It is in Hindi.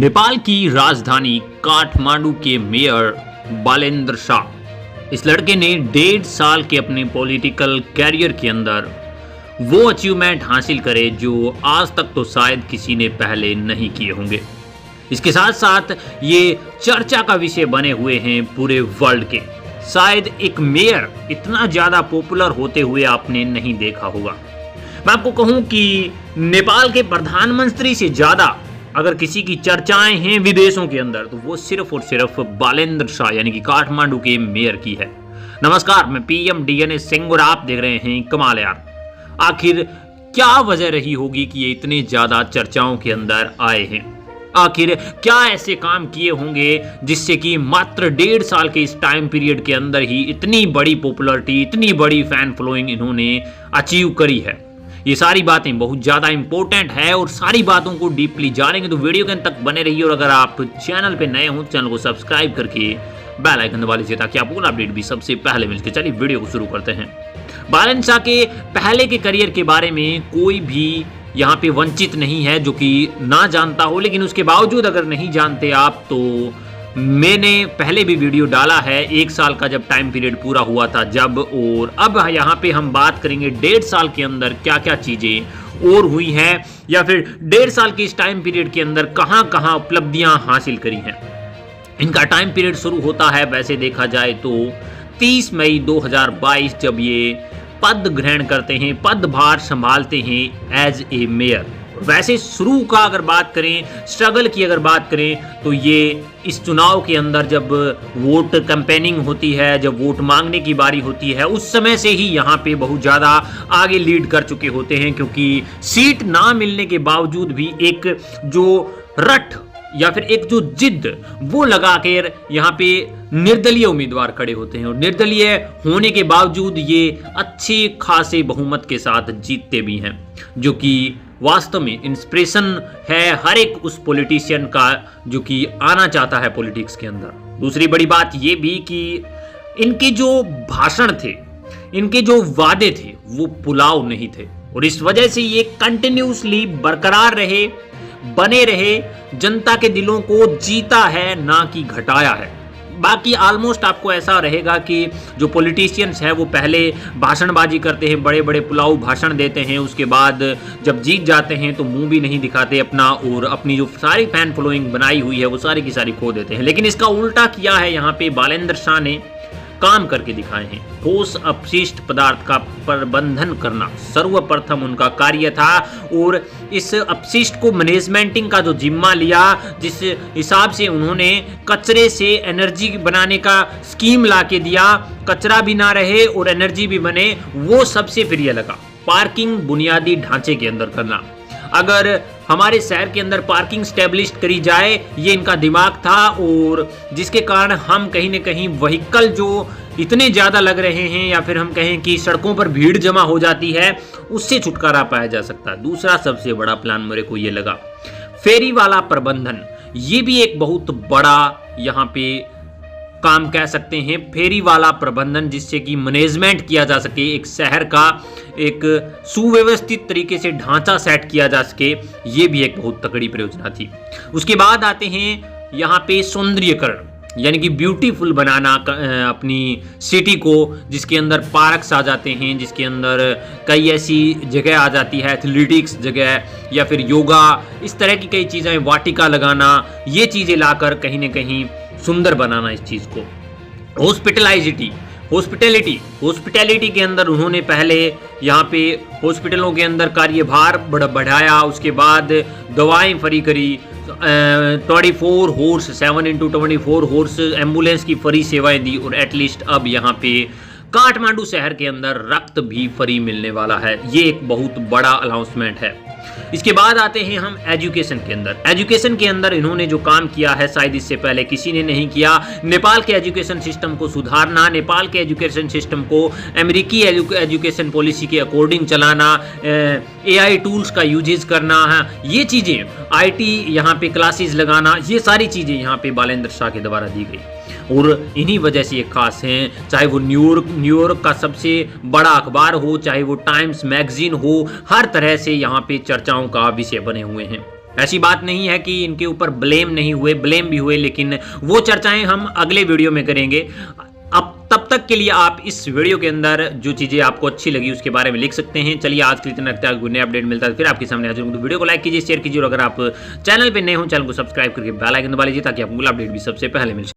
नेपाल की राजधानी काठमांडू के मेयर बालेंद्र शाह, इस लड़के ने 1.5 साल के अपने पॉलिटिकल कैरियर के अंदर वो अचीवमेंट हासिल करे जो आज तक तो शायद किसी ने पहले नहीं किए होंगे। इसके साथ साथ ये चर्चा का विषय बने हुए हैं पूरे वर्ल्ड के। शायद एक मेयर इतना ज्यादा पॉपुलर होते हुए आपने नहीं देखा होगा। मैं आपको कहूं कि नेपाल के प्रधानमंत्री से ज्यादा अगर किसी की चर्चाएं हैं विदेशों के अंदर तो वो सिर्फ और सिर्फ बालेंद्र शाह यानी कि काठमांडू के मेयर की है। नमस्कार, मैं पीएम डीएनए सिंह और आप देख रहे हैं कमाल यार। आखिर क्या वजह रही होगी कि ये इतने ज्यादा चर्चाओं के अंदर आए हैं? आखिर क्या ऐसे काम किए होंगे जिससे कि मात्र 1.5 साल के इस टाइम पीरियड के अंदर ही इतनी बड़ी पॉपुलैरिटी, इतनी बड़ी फैन फॉलोइंग इन्होंने अचीव करी है? ये सारी बातें बहुत ज़्यादा इंपॉर्टेंट है और सारी बातों को डीपली जानेंगे तो वीडियो के अंत तक बने रहिए। और अगर आप चैनल पे नए हो चैनल को सब्सक्राइब करके बेल आइकन दबा लीजिए ताकि आपको अपडेट भी सबसे पहले मिल सके। चलिए वीडियो को शुरू करते हैं। बालेंद्र शाह के पहले के करियर के बारे में कोई भी यहाँ पे वंचित नहीं है जो कि ना जानता हो, लेकिन उसके बावजूद अगर नहीं जानते आप तो मैंने पहले भी वीडियो डाला है 1 साल का जब टाइम पीरियड पूरा हुआ था जब, और अब यहाँ पे हम बात करेंगे 1.5 साल के अंदर क्या क्या चीजें और हुई हैं या फिर 1.5 साल के इस टाइम पीरियड के अंदर कहाँ कहाँ उपलब्धियां हासिल करी हैं। इनका टाइम पीरियड शुरू होता है वैसे देखा जाए तो 30 मई 2022 जब ये पद ग्रहण करते हैं, पदभार संभालते हैं एज ए मेयर। वैसे शुरू का अगर बात करें, स्ट्रगल की अगर बात करें तो ये इस चुनाव के अंदर जब वोट कैंपेनिंग होती है, जब वोट मांगने की बारी होती है, उस समय से ही यहाँ पे बहुत ज़्यादा आगे लीड कर चुके होते हैं, क्योंकि सीट ना मिलने के बावजूद भी एक जो रट या फिर एक जो जिद वो लगा कर यहाँ पे निर्दलीय उम्मीदवार खड़े होते हैं और निर्दलीय होने के बावजूद ये अच्छे खासे बहुमत के साथ जीतते भी हैं, जो कि वास्तव में इंस्पिरेशन है हर एक उस पॉलिटिशियन का जो कि आना चाहता है पॉलिटिक्स के अंदर। दूसरी बड़ी बात ये भी कि इनके जो भाषण थे, इनके जो वादे थे वो पुलाव नहीं थे और इस वजह से ये कंटिन्यूसली बरकरार रहे, बने रहे, जनता के दिलों को जीता है ना कि घटाया है। बाकी ऑलमोस्ट आपको ऐसा रहेगा कि जो पॉलिटिशियंस हैं वो पहले भाषणबाजी करते हैं, बड़े बड़े पुलाव भाषण देते हैं, उसके बाद जब जीत जाते हैं तो मुंह भी नहीं दिखाते अपना और अपनी जो सारी फैन फॉलोइंग बनाई हुई है वो सारी की सारी खो देते हैं। लेकिन इसका उल्टा किया है यहाँ पे बालेंद्र शाह ने, काम करके दिखाए हैं। ठोस अपशिष्ट पदार्थ का प्रबंधन करना सर्वप्रथम उनका कार्य था और इस अपशिष्ट को मैनेजमेंटिंग का जो जिम्मा लिया, जिस हिसाब से उन्होंने कचरे से एनर्जी बनाने का स्कीम लाके दिया, कचरा भी ना रहे और एनर्जी भी बने, वो सबसे प्रिय लगा। पार्किंग बुनियादी ढांचे के अंदर करना, अगर हमारे शहर के अंदर पार्किंग स्टैब्लिश करी जाए, ये इनका दिमाग था और जिसके कारण हम कहीं ना कहीं व्हीकल जो इतने ज़्यादा लग रहे हैं या फिर हम कहें कि सड़कों पर भीड़ जमा हो जाती है, उससे छुटकारा पाया जा सकता है। दूसरा सबसे बड़ा प्लान मेरे को ये लगा फेरी वाला प्रबंधन। ये भी एक बहुत बड़ा यहाँ पे काम कह सकते हैं, फेरी वाला प्रबंधन, जिससे कि मैनेजमेंट किया जा सके, एक शहर का एक सुव्यवस्थित तरीके से ढांचा सेट किया जा सके। ये भी एक बहुत तगड़ी परियोजना थी। उसके बाद आते हैं यहाँ पे सौंदर्यीकरण यानी कि ब्यूटीफुल बनाना अपनी सिटी को, जिसके अंदर पार्क्स आ जाते हैं, जिसके अंदर कई ऐसी जगह आ जाती है, एथलेटिक्स जगह या फिर योगा, इस तरह की कई चीज़ें, वाटिका लगाना, ये चीज़ें लाकर कहीं ना कहीं सुंदर बनाना इस चीज़ को। हॉस्पिटैलिटी के अंदर उन्होंने पहले यहाँ पे हॉस्पिटलों के अंदर कार्यभार बढ़ाया, उसके बाद दवाएं फ्री करी, 24 हॉर्स 7x24 हॉर्स एम्बुलेंस की फ्री सेवाएं दी और एटलीस्ट अब यहाँ पे काठमांडू शहर के अंदर रक्त भी फ्री मिलने वाला है। ये एक बहुत बड़ा अनाउंसमेंट है। इसके बाद आते हैं हम एजुकेशन के अंदर। एजुकेशन के अंदर इन्होंने जो काम किया है शायद इससे पहले किसी ने नहीं किया। नेपाल के एजुकेशन सिस्टम को सुधारना, नेपाल के एजुकेशन सिस्टम को अमेरिकी एजुकेशन पॉलिसी के अकॉर्डिंग चलाना, AI टूल्स का यूजेज करना, ये चीज़ें, IT यहाँ पे क्लासेस लगाना, ये सारी चीज़ें यहाँ पे बालेंद्र शाह के द्वारा दी गई और इन्हीं वजह से ये खास हैं। चाहे वो न्यूयॉर्क का सबसे बड़ा अखबार हो, चाहे वो टाइम्स मैगजीन हो, हर तरह से यहाँ पे चर्चाओं का विषय बने हुए हैं। ऐसी बात नहीं है कि इनके ऊपर ब्लेम नहीं हुए, ब्लेम भी हुए, लेकिन वो चर्चाएं हम अगले वीडियो में करेंगे। अब तब तक के लिए आप इस वीडियो के अंदर जो चीज़ें आपको अच्छी लगी उसके बारे में लिख सकते हैं। चलिए आज के लिए इतना रखते हैं, नया अपडेट मिलता है फिर आपके सामने हाजिर हूं। तो वीडियो को लाइक कीजिए, शेयर कीजिए और अगर आप चैनल पर नए हो चैनल को सब्सक्राइब करके बेल आइकन दबा लीजिए ताकि आपको अगला अपडेट भी सबसे पहले मिल सके।